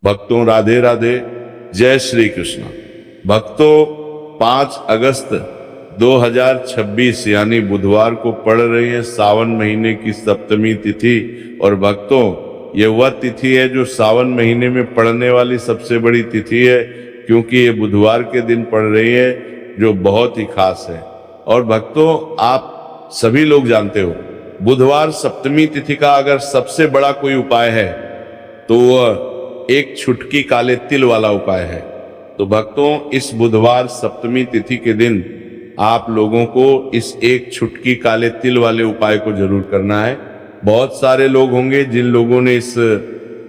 भक्तों राधे राधे, जय श्री कृष्ण। भक्तों 5 अगस्त 2026 यानी बुधवार को पड़ रही है सावन महीने की सप्तमी तिथि। और भक्तों ये वह तिथि है जो सावन महीने में पड़ने वाली सबसे बड़ी तिथि है, क्योंकि ये बुधवार के दिन पड़ रही है जो बहुत ही खास है। और भक्तों आप सभी लोग जानते हो बुधवार सप्तमी तिथि का अगर सबसे बड़ा कोई उपाय है तो वह एक छुटकी काले तिल वाला उपाय है। तो भक्तों इस बुधवार सप्तमी तिथि के दिन आप लोगों को इस एक छुटकी काले तिल वाले उपाय को जरूर करना है। बहुत सारे लोग होंगे जिन लोगों ने इस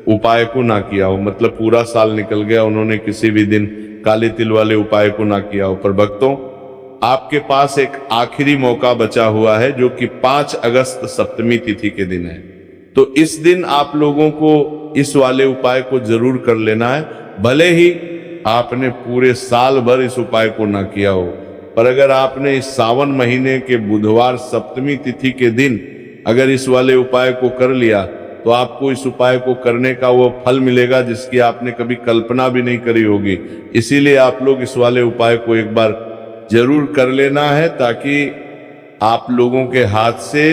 उपाय को ना किया हो, मतलब पूरा साल निकल गया उन्होंने किसी भी दिन काले तिल वाले उपाय को ना किया हो। पर भक्तों आपके पास एक आखिरी मौका बचा हुआ है जो कि 5 अगस्त सप्तमी तिथि के दिन है। तो इस दिन आप लोगों को इस वाले उपाय को जरूर कर लेना है, भले ही आपने पूरे साल भर इस उपाय को ना किया हो। पर अगर आपने इस सावन महीने के बुधवार सप्तमी तिथि के दिन अगर इस वाले उपाय को कर लिया तो आपको इस उपाय को करने का वो फल मिलेगा जिसकी आपने कभी कल्पना भी नहीं करी होगी। इसीलिए आप लोग इस वाले उपाय को एक बार जरूर कर लेना है ताकि आप लोगों के हाथ से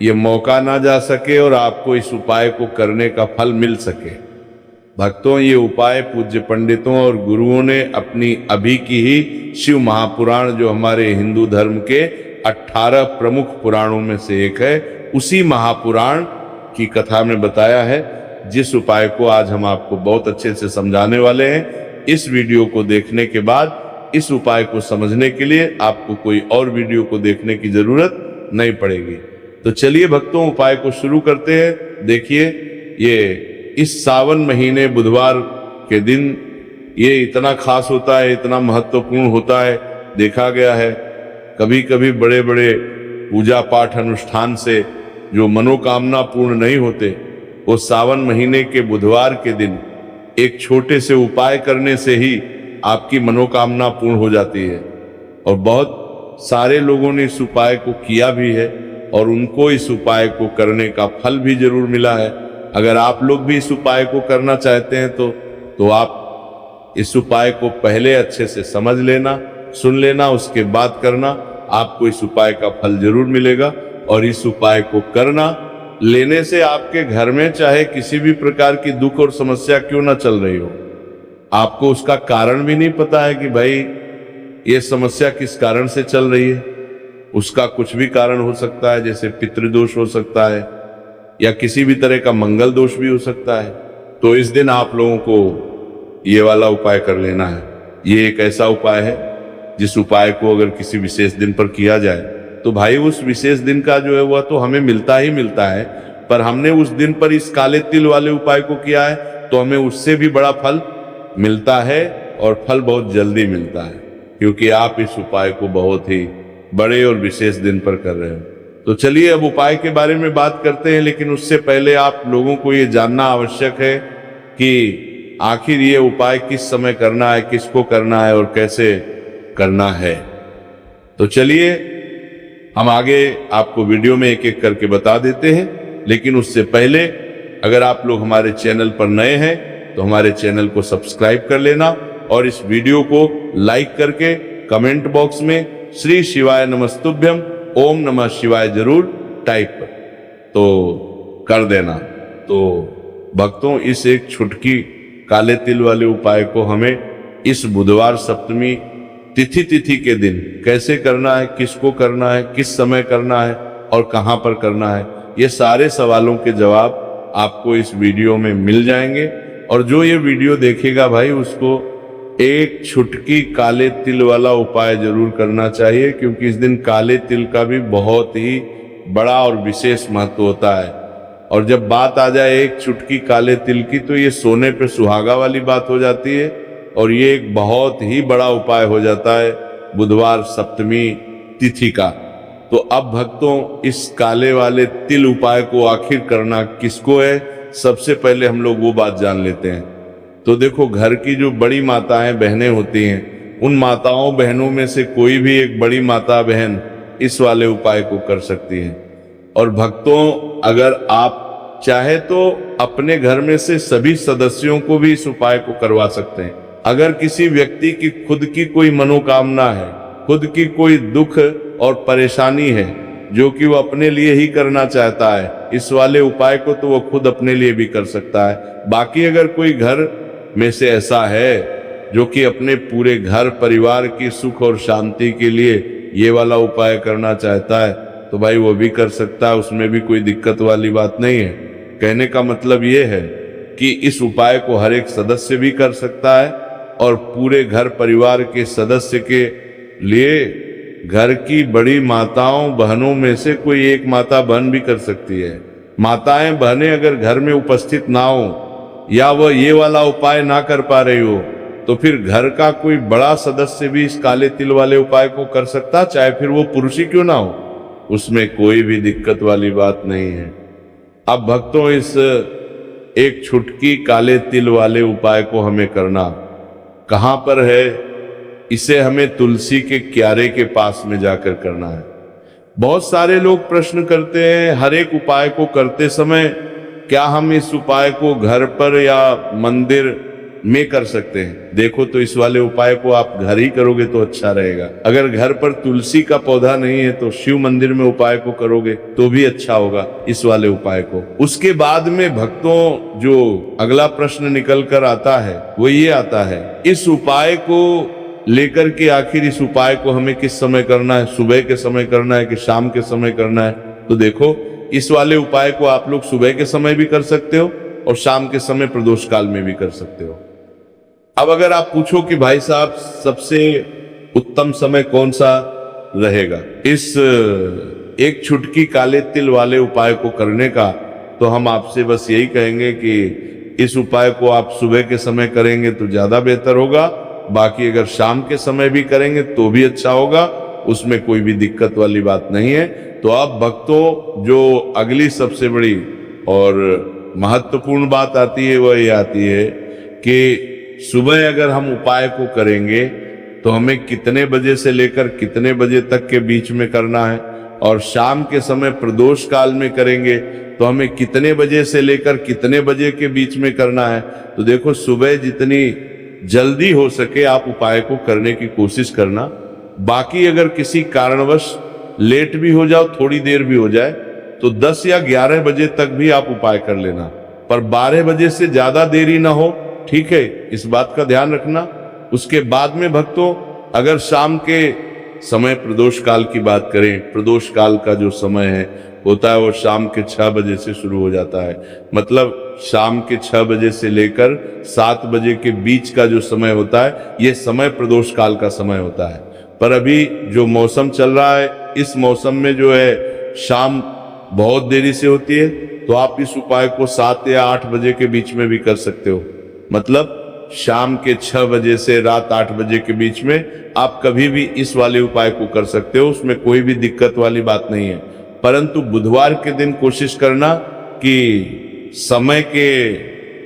ये मौका ना जा सके और आपको इस उपाय को करने का फल मिल सके। भक्तों ये उपाय पूज्य पंडितों और गुरुओं ने अपनी अभी की ही शिव महापुराण जो हमारे हिंदू धर्म के 18 प्रमुख पुराणों में से एक है, उसी महापुराण की कथा में बताया है, जिस उपाय को आज हम आपको बहुत अच्छे से समझाने वाले हैं। इस वीडियो को देखने के बाद इस उपाय को समझने के लिए आपको कोई और वीडियो को देखने की जरूरत नहीं पड़ेगी। तो चलिए भक्तों उपाय को शुरू करते हैं। देखिए ये इस सावन महीने बुधवार के दिन ये इतना खास होता है, इतना महत्वपूर्ण होता है। देखा गया है कभी कभी बड़े बड़े पूजा पाठ अनुष्ठान से जो मनोकामना पूर्ण नहीं होते, वो सावन महीने के बुधवार के दिन एक छोटे से उपाय करने से ही आपकी मनोकामना पूर्ण हो जाती है। और बहुत सारे लोगों ने इस उपाय को किया भी है और उनको इस उपाय को करने का फल भी जरूर मिला है। अगर आप लोग भी इस उपाय को करना चाहते हैं तो आप इस उपाय को पहले अच्छे से समझ लेना, सुन लेना, उसके बाद करना, आपको इस उपाय का फल जरूर मिलेगा। और इस उपाय को करना लेने से आपके घर में चाहे किसी भी प्रकार की दुख और समस्या क्यों ना चल रही हो, आपको उसका कारण भी नहीं पता है कि भाई ये समस्या किस कारण से चल रही है। उसका कुछ भी कारण हो सकता है, जैसे पितृदोष हो सकता है या किसी भी तरह का मंगल दोष भी हो सकता है। तो इस दिन आप लोगों को ये वाला उपाय कर लेना है। ये एक ऐसा उपाय है जिस उपाय को अगर किसी विशेष दिन पर किया जाए तो भाई उस विशेष दिन का जो है वह तो हमें मिलता ही मिलता है, पर हमने उस दिन पर इस काले तिल वाले उपाय को किया है तो हमें उससे भी बड़ा फल मिलता है और फल बहुत जल्दी मिलता है, क्योंकि आप इस उपाय को बहुत ही बड़े और विशेष दिन पर कर रहे हो। तो चलिए अब उपाय के बारे में बात करते हैं, लेकिन उससे पहले आप लोगों को ये जानना आवश्यक है कि आखिर ये उपाय किस समय करना है, किसको करना है और कैसे करना है। तो चलिए हम आगे आपको वीडियो में एक एक करके बता देते हैं, लेकिन उससे पहले अगर आप लोग हमारे चैनल पर नए हैं तो हमारे चैनल को सब्सक्राइब कर लेना और इस वीडियो को लाइक करके कमेंट बॉक्स में श्री शिवाय नमस्तुभ्यम ओम नमः शिवाय जरूर टाइप तो कर देना। तो भक्तों इस एक छुटकी काले तिल वाले उपाय को हमें इस बुधवार सप्तमी तिथि के दिन कैसे करना है, किसको करना है, किस समय करना है और कहां पर करना है, ये सारे सवालों के जवाब आपको इस वीडियो में मिल जाएंगे। और जो ये वीडियो देखेगा भाई उसको एक छुटकी काले तिल वाला उपाय जरूर करना चाहिए, क्योंकि इस दिन काले तिल का भी बहुत ही बड़ा और विशेष महत्व होता है। और जब बात आ जाए एक चुटकी काले तिल की तो ये सोने पे सुहागा वाली बात हो जाती है और ये एक बहुत ही बड़ा उपाय हो जाता है बुधवार सप्तमी तिथि का। तो अब भक्तों इस काले वाले तिल उपाय को आखिर करना किसको है, सबसे पहले हम लोग वो बात जान लेते हैं। तो देखो घर की जो बड़ी माताएं बहनें होती हैं, उन माताओं बहनों में से कोई भी एक बड़ी माता बहन इस वाले उपाय को कर सकती है। और भक्तों अगर आप चाहे तो अपने घर में से सभी सदस्यों को भी इस उपाय को करवा सकते हैं। अगर किसी व्यक्ति की खुद की कोई मनोकामना है, खुद की कोई दुख और परेशानी है जो कि वो अपने लिए ही करना चाहता है, इस वाले उपाय को तो वो खुद अपने लिए भी कर सकता है। बाकी अगर कोई घर में से ऐसा है जो कि अपने पूरे घर परिवार की सुख और शांति के लिए ये वाला उपाय करना चाहता है, तो भाई वो भी कर सकता है, उसमें भी कोई दिक्कत वाली बात नहीं है। कहने का मतलब ये है कि इस उपाय को हर एक सदस्य भी कर सकता है और पूरे घर परिवार के सदस्य के लिए घर की बड़ी माताओं बहनों में से कोई एक माता बहन भी कर सकती है। माताएं बहनें अगर घर में उपस्थित ना हो या वह ये वाला उपाय ना कर पा रही हो, तो फिर घर का कोई बड़ा सदस्य भी इस काले तिल वाले उपाय को कर सकता, चाहे फिर वो पुरुष ही क्यों ना हो, उसमें कोई भी दिक्कत वाली बात नहीं है। अब भक्तों, इस एक छुटकी काले तिल वाले उपाय को हमें करना कहां पर है? इसे हमें तुलसी के क्यारे के पास में जाकर करना है। बहुत सारे लोग प्रश्न करते हैं, हर एक उपाय को करते समय क्या हम इस उपाय को घर पर या मंदिर में कर सकते हैं? देखो, तो इस वाले उपाय को आप घर ही करोगे तो अच्छा रहेगा। अगर घर पर तुलसी का पौधा नहीं है तो शिव मंदिर में उपाय को करोगे तो भी अच्छा होगा इस वाले उपाय को। उसके बाद में भक्तों जो अगला प्रश्न निकल कर आता है वो ये आता है, इस उपाय को लेकर के आखिर इस उपाय को हमें किस समय करना है? सुबह के समय करना है कि शाम के समय करना है? तो देखो, इस वाले उपाय को आप लोग सुबह के समय भी कर सकते हो और शाम के समय प्रदोष काल में भी कर सकते हो। अब अगर आप पूछो कि भाई साहब सबसे उत्तम समय कौन सा रहेगा इस एक छुटकी काले तिल वाले उपाय को करने का, तो हम आपसे बस यही कहेंगे कि इस उपाय को आप सुबह के समय करेंगे तो ज्यादा बेहतर होगा। बाकी अगर शाम के समय भी करेंगे तो भी अच्छा होगा, उसमें कोई भी दिक्कत वाली बात नहीं है। तो अब भक्तों, जो अगली सबसे बड़ी और महत्वपूर्ण बात आती है वह ये आती है कि सुबह अगर हम उपाय को करेंगे तो हमें कितने बजे से लेकर कितने बजे तक के बीच में करना है, और शाम के समय प्रदोष काल में करेंगे तो हमें कितने बजे से लेकर कितने बजे के बीच में करना है। तो देखो, सुबह जितनी जल्दी हो सके आप उपाय को करने की कोशिश करना। बाकी अगर किसी कारणवश लेट भी हो जाओ, थोड़ी देर भी हो जाए, तो 10 या 11 बजे तक भी आप उपाय कर लेना, पर 12 बजे से ज्यादा देरी ना हो, ठीक है? इस बात का ध्यान रखना। उसके बाद में भक्तों, अगर शाम के समय प्रदोष काल की बात करें, प्रदोष काल का जो समय है होता है वो शाम के 6 बजे से शुरू हो जाता है। मतलब शाम के 6 बजे से लेकर 7 बजे के बीच का जो समय होता है, ये समय प्रदोष काल का समय होता है। पर अभी जो मौसम चल रहा है, इस मौसम में जो है शाम बहुत देरी से होती है, तो आप इस उपाय को 7 या 8 बजे के बीच में भी कर सकते हो। मतलब शाम के 6 बजे से रात 8 बजे के बीच में आप कभी भी इस वाले उपाय को कर सकते हो, उसमें कोई भी दिक्कत वाली बात नहीं है। परंतु बुधवार के दिन कोशिश करना कि समय के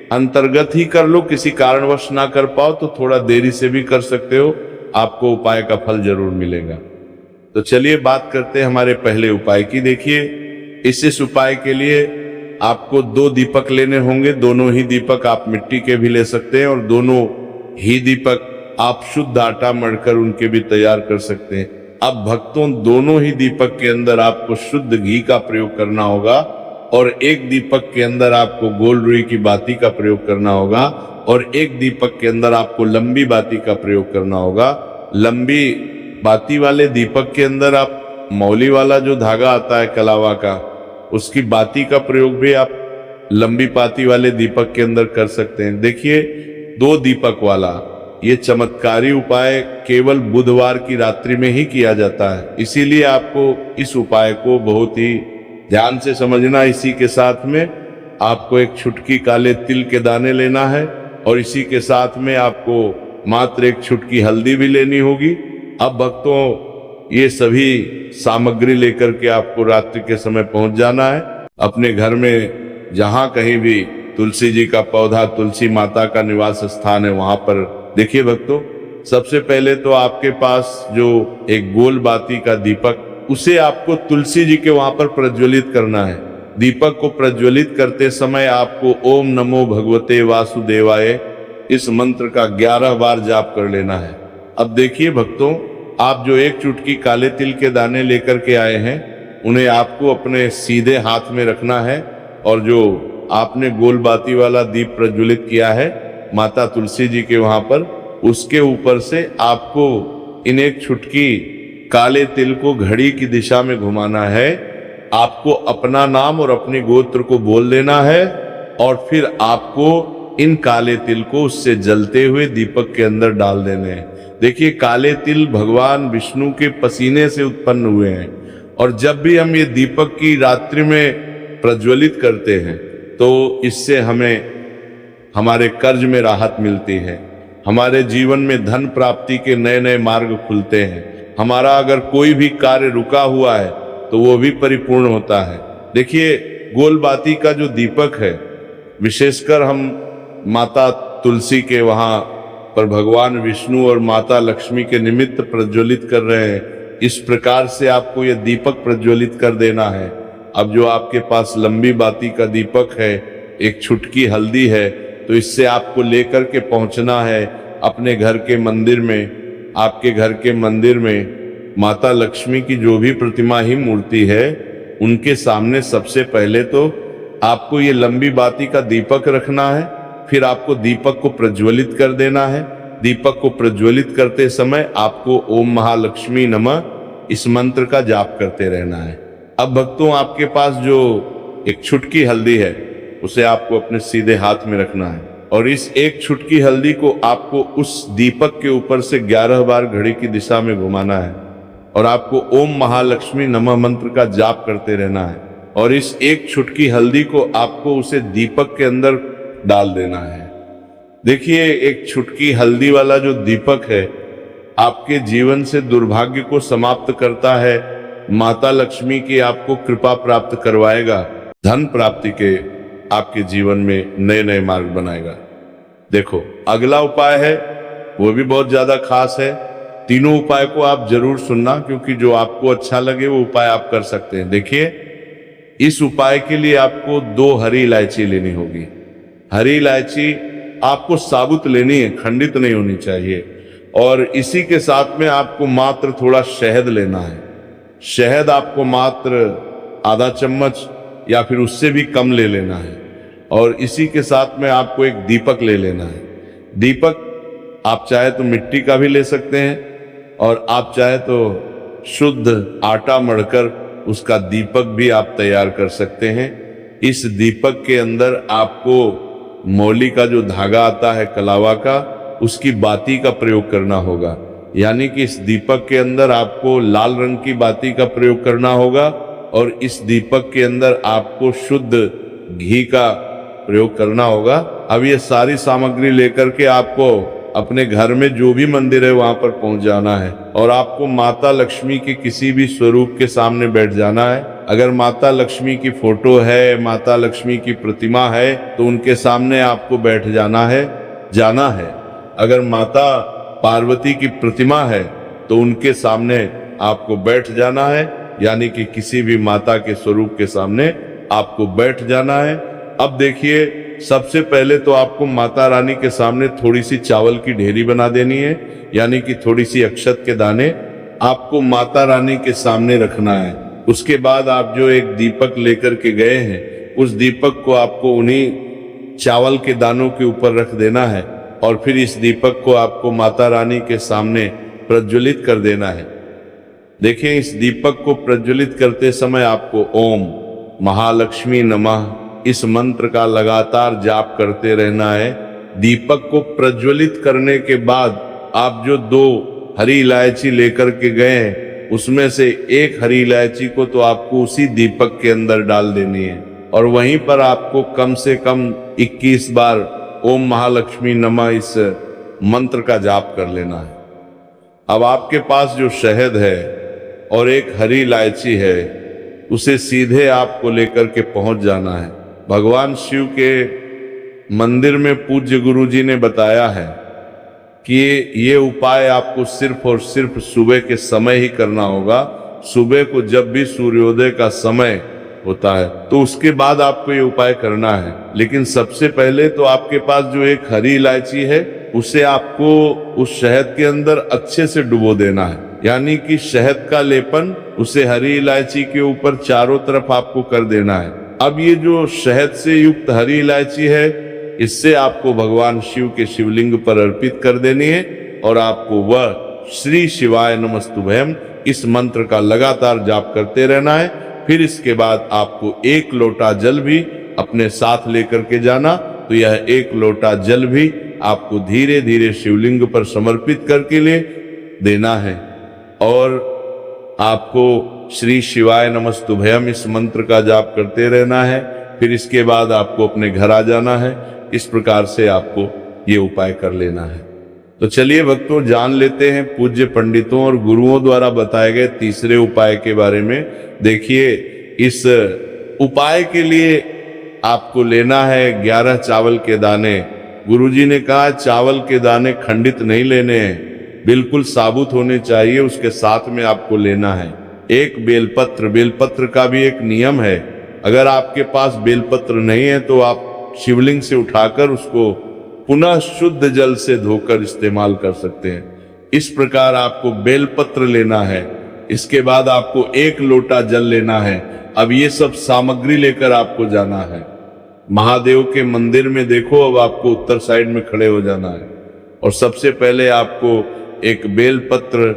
अंतर्गत ही कर लो, किसी कारणवश ना कर पाओ तो थोड़ा देरी से भी कर सकते हो, आपको उपाय का फल जरूर मिलेगा। तो चलिए बात करते हैं हमारे पहले उपाय की। देखिए, इस उपाय के लिए आपको 2 दीपक लेने होंगे। दोनों ही दीपक आप मिट्टी के भी ले सकते हैं और दोनों ही दीपक आप शुद्ध आटा मढ़कर उनके भी तैयार कर सकते हैं। अब भक्तों, दोनों ही दीपक के अंदर आपको शुद्ध घी का प्रयोग करना होगा और एक दीपक के अंदर आपको गोल रुई की बाती का प्रयोग करना होगा और एक दीपक के अंदर आपको लंबी बाती का प्रयोग करना होगा। लंबी बाती वाले दीपक के अंदर आप मौली वाला जो धागा आता है कलावा का, उसकी बाती का प्रयोग भी आप लंबी बाती वाले दीपक के अंदर कर सकते हैं। देखिए, 2 दीपक वाला ये चमत्कारी उपाय केवल बुधवार की रात्रि में ही किया जाता है, इसीलिए आपको इस उपाय को बहुत ही ध्यान से समझना। इसी के साथ में आपको एक छुटकी काले तिल के दाने लेना है और इसी के साथ में आपको मात्र एक छुटकी हल्दी भी लेनी होगी। अब भक्तों, ये सभी सामग्री लेकर के आपको रात्रि के समय पहुंच जाना है अपने घर में। जहां कहीं भी तुलसी जी का पौधा, तुलसी माता का निवास स्थान है, वहां पर देखिए भक्तों, सबसे पहले तो आपके पास जो एक गोल बाती का दीपक, उसे आपको तुलसी जी के वहां पर प्रज्वलित करना है। दीपक को प्रज्वलित करते समय आपको ओम नमो भगवते वासुदेवाय इस मंत्र का 11 बार जाप कर लेना है। अब देखिए भक्तों, आप जो एक चुटकी काले तिल के दाने लेकर के आए हैं, उन्हें आपको अपने सीधे हाथ में रखना है और जो आपने गोल बाती वाला दीप प्रज्वलित किया है माता तुलसी जी के वहां पर, उसके ऊपर से आपको इन एक चुटकी काले तिल को घड़ी की दिशा में घुमाना है। आपको अपना नाम और अपने गोत्र को बोल देना है और फिर आपको इन काले तिल को उससे जलते हुए दीपक के अंदर डाल देने हैं। देखिए, काले तिल भगवान विष्णु के पसीने से उत्पन्न हुए हैं और जब भी हम ये दीपक की रात्रि में प्रज्वलित करते हैं तो इससे हमें हमारे कर्ज में राहत मिलती है, हमारे जीवन में धन प्राप्ति के नए नए मार्ग खुलते हैं, हमारा अगर कोई भी कार्य रुका हुआ है तो वो भी परिपूर्ण होता है। देखिए, गोलबाती का जो दीपक है, विशेषकर हम माता तुलसी के वहां पर भगवान विष्णु और माता लक्ष्मी के निमित्त प्रज्वलित कर रहे हैं। इस प्रकार से आपको यह दीपक प्रज्वलित कर देना है। अब जो आपके पास लंबी बाती का दीपक है, एक छुटकी हल्दी है, तो इससे आपको लेकर के पहुंचना है अपने घर के मंदिर में। आपके घर के मंदिर में माता लक्ष्मी की जो भी प्रतिमा ही मूर्ति है, उनके सामने सबसे पहले तो आपको ये लंबी बाती का दीपक रखना है, फिर आपको दीपक को प्रज्वलित कर देना है। दीपक को प्रज्वलित करते समय आपको ओम महालक्ष्मी नमः इस मंत्र का जाप करते रहना है। अब भक्तों, आपके पास जो एक छुटकी हल्दी है, उसे आपको अपने सीधे हाथ में रखना है और इस एक छुटकी हल्दी को आपको उस दीपक के ऊपर से 11 बार घड़ी की दिशा में घुमाना है और आपको ओम महालक्ष्मी नमः मंत्र का जाप करते रहना है और इस एक छुटकी हल्दी को आपको उसे दीपक के अंदर डाल देना है। देखिए, एक छुटकी हल्दी वाला जो दीपक है आपके जीवन से दुर्भाग्य को समाप्त करता है, माता लक्ष्मी की आपको कृपा प्राप्त करवाएगा, धन प्राप्ति के आपके जीवन में नए नए मार्ग बनाएगा। देखो, अगला उपाय है वो भी बहुत ज्यादा खास है। तीनों उपाय को आप जरूर सुनना, क्योंकि जो आपको अच्छा लगे वो उपाय आप कर सकते हैं। देखिए, इस उपाय के लिए आपको 2 हरी इलायची लेनी होगी। हरी इलायची आपको साबुत लेनी है, खंडित नहीं होनी चाहिए। और इसी के साथ में आपको मात्र थोड़ा शहद लेना है। शहद आपको मात्र आधा चम्मच या फिर उससे भी कम ले लेना है। और इसी के साथ में आपको एक दीपक ले लेना है। दीपक आप चाहे तो मिट्टी का भी ले सकते हैं और आप चाहे तो शुद्ध आटा मढ़कर उसका दीपक भी आप तैयार कर सकते हैं। इस दीपक के अंदर आपको मौली का जो धागा आता है कलावा का, उसकी बाती का प्रयोग करना होगा। यानी कि इस दीपक के अंदर आपको लाल रंग की बाती का प्रयोग करना होगा और इस दीपक के अंदर आपको शुद्ध घी का प्रयोग करना होगा। अब ये सारी सामग्री लेकर के आपको अपने घर में जो भी मंदिर है वहां पर पहुंच जाना है और आपको माता लक्ष्मी के किसी भी स्वरूप के सामने बैठ जाना है। अगर माता लक्ष्मी की फोटो है, माता लक्ष्मी की प्रतिमा है, तो उनके सामने आपको बैठ जाना है। अगर माता पार्वती की प्रतिमा है तो उनके सामने आपको बैठ जाना है, यानी कि किसी भी माता के स्वरूप के सामने आपको बैठ जाना है। अब देखिए, सबसे पहले तो आपको माता रानी के सामने थोड़ी सी चावल की ढेरी बना देनी है, यानी कि थोड़ी सी अक्षत के दाने आपको माता रानी के सामने रखना है। उसके बाद आप जो एक दीपक लेकर के गए हैं, उस दीपक को आपको उन्हीं चावल के दानों के ऊपर रख देना है और फिर इस दीपक को आपको माता रानी के सामने प्रज्वलित कर देना है। देखिए, इस दीपक को प्रज्वलित करते समय आपको ओम महालक्ष्मी नमः इस मंत्र का लगातार जाप करते रहना है। दीपक को प्रज्वलित करने के बाद आप जो 2 हरी इलायची लेकर के गए हैं, उसमें से एक हरी इलायची को तो आपको उसी दीपक के अंदर डाल देनी है और वहीं पर आपको कम से कम 21 बार ओम महालक्ष्मी नमः इस मंत्र का जाप कर लेना है। अब आपके पास जो शहद है और एक हरी इलायची है, उसे सीधे आपको लेकर के पहुंच जाना है। भगवान शिव के मंदिर में पूज्य गुरु जी ने बताया है कि ये उपाय आपको सिर्फ और सिर्फ सुबह के समय ही करना होगा। सुबह को जब भी सूर्योदय का समय होता है, तो उसके बाद आपको ये उपाय करना है। लेकिन सबसे पहले तो आपके पास जो एक हरी इलायची है उसे आपको उस शहद के अंदर अच्छे से डुबो देना है, यानी कि शहद का लेपन उसे हरी इलायची के ऊपर चारों तरफ आपको कर देना है। अब ये जो शहद से युक्त हरी इलायची है इससे आपको भगवान शिव के शिवलिंग पर अर्पित कर देनी है और आपको वह श्री शिवाय नमस्तुभ्यम इस मंत्र का लगातार जाप करते रहना है। फिर इसके बाद आपको 1 लोटा जल भी अपने साथ लेकर के जाना, तो यह 1 लोटा जल भी आपको धीरे धीरे शिवलिंग पर समर्पित करके ले देना है और आपको श्री शिवाय नमस्तुभ्यम इस मंत्र का जाप करते रहना है। फिर इसके बाद आपको अपने घर आ जाना है। इस प्रकार से आपको ये उपाय कर लेना है। तो चलिए भक्तों, जान लेते हैं पूज्य पंडितों और गुरुओं द्वारा बताए गए तीसरे उपाय के बारे में। देखिए, इस उपाय के लिए आपको लेना है 11 चावल के दाने। गुरुजी ने कहा चावल के दाने खंडित नहीं लेने हैं, बिल्कुल साबुत होने चाहिए। उसके साथ में आपको लेना है 1 बेलपत्र। बेलपत्र का भी एक नियम है, अगर आपके पास बेलपत्र नहीं है तो आप शिवलिंग से उठाकर उसको पुनः शुद्ध जल से धोकर इस्तेमाल कर सकते हैं। इस प्रकार आपको बेलपत्र लेना है। इसके बाद आपको 1 लोटा जल लेना है। अब ये सब सामग्री लेकर आपको जाना है महादेव के मंदिर में। देखो, अब आपको उत्तर साइड में खड़े हो जाना है और सबसे पहले आपको एक बेलपत्र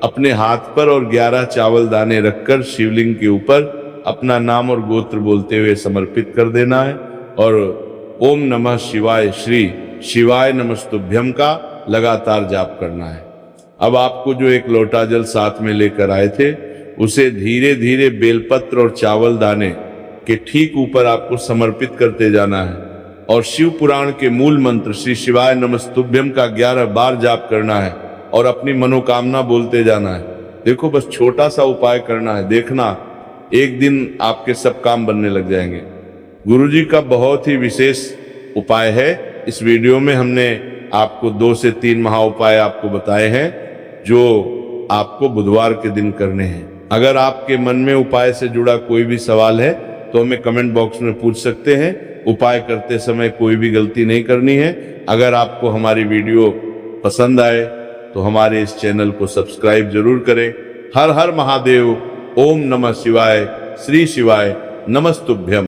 अपने हाथ पर और 11 चावल दाने रखकर शिवलिंग के ऊपर अपना नाम और गोत्र बोलते हुए समर्पित कर देना है और ओम नमः शिवाय श्री शिवाय नमस्तुभ्यम का लगातार जाप करना है। अब आपको जो 1 लोटा जल साथ में लेकर आए थे उसे धीरे धीरे बेलपत्र और चावल दाने के ठीक ऊपर आपको समर्पित करते जाना है और शिव पुराण के मूल मंत्र श्री शिवाय नमस्तुभ्यम का 11 बार जाप करना है और अपनी मनोकामना बोलते जाना है। देखो, बस छोटा सा उपाय करना है, देखना एक दिन आपके सब काम बनने लग जाएंगे। गुरुजी का बहुत ही विशेष उपाय है। इस वीडियो में हमने आपको 2 से 3 महा उपाय आपको बताए हैं जो आपको बुधवार के दिन करने हैं। अगर आपके मन में उपाय से जुड़ा कोई भी सवाल है तो हमें कमेंट बॉक्स में पूछ सकते हैं। उपाय करते समय कोई भी गलती नहीं करनी है। अगर आपको हमारी वीडियो पसंद आए तो हमारे इस चैनल को सब्सक्राइब जरूर करें। हर हर महादेव। ओम नमः शिवाय। श्री शिवाय नमस्तुभ्यम।